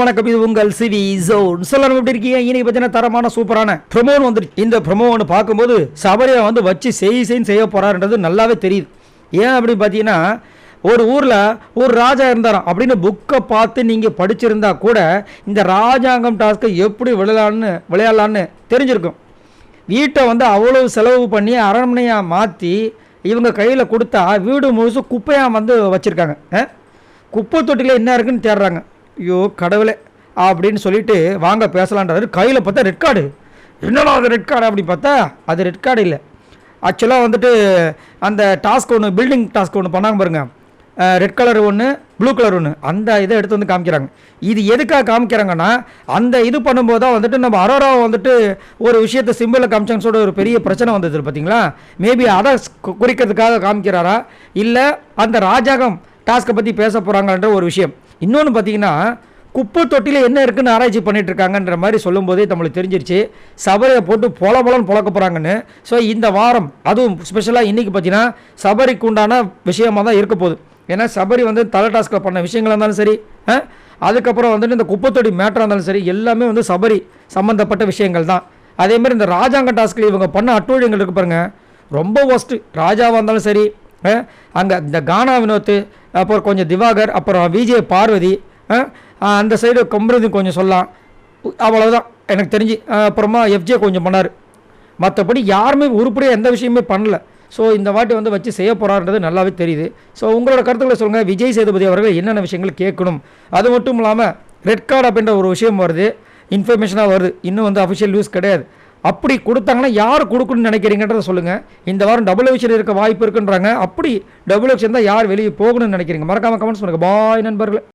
வணக்கம். இது உங்கள் சிவி ஜோன். சொல்லணும் எப்படி இருக்கீங்க? இன்னைக்கு பார்த்தீங்கன்னா தரமான சூப்பரான ப்ரொமோன்னு வந்துருக்கு. இந்த ப்ரொமோ ஒன்று பார்க்கும்போது சபரியை வந்து வச்சு செய்ய போகிறாருன்றது நல்லாவே தெரியுது. ஏன் அப்படின்னு பார்த்தீங்கன்னா, ஒரு ஊரில் ஒரு ராஜா இருந்தாராம் அப்படின்னு புக்கை பார்த்து நீங்கள் படிச்சிருந்தா கூட இந்த ராஜாங்கம் டாஸ்க்கை எப்படி விளையாடலான்னு தெரிஞ்சிருக்கும். வீட்டை வந்து அவ்வளோ செலவு பண்ணி அரண்மனையாக மாற்றி இவங்க கையில் கொடுத்தா வீடு முழுசு குப்பையாக வந்து வச்சுருக்காங்க. குப்பை தொட்டியில் என்ன இருக்குன்னு தேடுறாங்க. ஐயோ கடவுளே அப்படின்னு சொல்லிட்டு வாங்க பேசலான்றாரு. கையில் பார்த்தா ரெட் கார்டு. என்னடா அது ரெட் கார்டு அப்படி பார்த்தா அது ரெட் கார்டு இல்லை. ஆக்சுவலாக வந்துட்டு அந்த டாஸ்க் ஒன்று, பில்டிங் டாஸ்க் ஒன்று பண்ணாங்க பாருங்க. ரெட் கலர் ஒன்று, ப்ளூ கலர் ஒன்று, அந்த இதை எடுத்து வந்து காமிக்கிறாங்க. இது எதுக்காக காமிக்கிறாங்கன்னா, அந்த இது பண்ணும்போது தான் வந்துட்டு நம்ம அரோராவை வந்துட்டு ஒரு விஷயத்தை சிம்பிளில் காமிச்சாங்கன்னு சொல்லிட்டு ஒரு பெரிய பிரச்சனை வந்தது பார்த்தீங்களா. மேபி அதை குறிக்கிறதுக்காக காமிக்கிறாரா, இல்லை அந்த ராஜாங்கம் டாஸ்க்கை பற்றி பேச போகிறாங்கன்ற ஒரு விஷயம். இன்னொன்று பார்த்தீங்கன்னா, குப்பை தொட்டியில் என்ன இருக்குன்னு ஆராய்ச்சி பண்ணிட்டு இருக்காங்கன்ற மாதிரி சொல்லும் போதே நம்மளுக்கு தெரிஞ்சிருச்சு சபரியை போட்டு பொலன்னு பொழக்க போகிறாங்கன்னு. ஸோ இந்த வாரம் அதுவும் ஸ்பெஷலாக இன்றைக்கி பார்த்தீங்கன்னா சபரிக்கு உண்டான விஷயமாக தான் இருக்க போகுது. ஏன்னா சபரி வந்து தலை டாஸ்கில் பண்ண விஷயங்களாக இருந்தாலும் சரி, அதுக்கப்புறம் வந்துட்டு இந்த குப்பை தொட்டி மேட்டராக இருந்தாலும் சரி, எல்லாமே வந்து சபரி சம்மந்தப்பட்ட விஷயங்கள் தான். அதேமாதிரி இந்த ராஜாங்க டாஸ்கில் இவங்க பண்ண அட்டூழியங்கள் இருக்கு பாருங்க, ரொம்ப ஒஸ்ட்டு. ராஜாவாக இருந்தாலும் சரி, அங்கே இந்த கானா வினோத்து, அப்புறம் கொஞ்சம் திவாகர், அப்புறம் விஜய் பார்வதி, அந்த சைடு கொம்பரதி கொஞ்சம் சொல்லலாம், அவ்வளோதான் எனக்கு தெரிஞ்சு. அப்புறமா எஃப்ஜே கொஞ்சம் பண்ணார். மற்றபடி யாருமே உருப்படியாக எந்த விஷயமே பண்ணல. ஸோ இந்த வாட்டி வந்து வச்சு செய்ய போகிறாருன்றது நல்லாவே தெரியுது. ஸோ உங்களோட கருத்துக்களை சொல்லுங்கள். விஜய் சேதுபதி அவர்கள் என்னென்ன விஷயங்கள் கேட்கணும், அது மட்டும் இல்லாமல் ரெட் கார்டு அப்படின்ற ஒரு விஷயம் வருது, இன்ஃபர்மேஷனாக வருது, இன்னும் வந்து அஃபிஷியல் நியூஸ் கிடையாது. அப்படி கொடுத்தாங்கன்னா யார் கொடுக்கணும்னு நினைக்கிறீங்கன்றத சொல்லுங்கள். இந்த வாரம் டபுள் எவிக்ஷன் இருக்க வாய்ப்பு இருக்குன்றாங்க. அப்படி டபுள் எவிக்ஷன் தான் யார் வெளியே போகணும்னு நினைக்கிறீங்க? மறக்காமல் கமெண்ட்ஸ் பண்ணுங்கள். பாய் நண்பர்களே.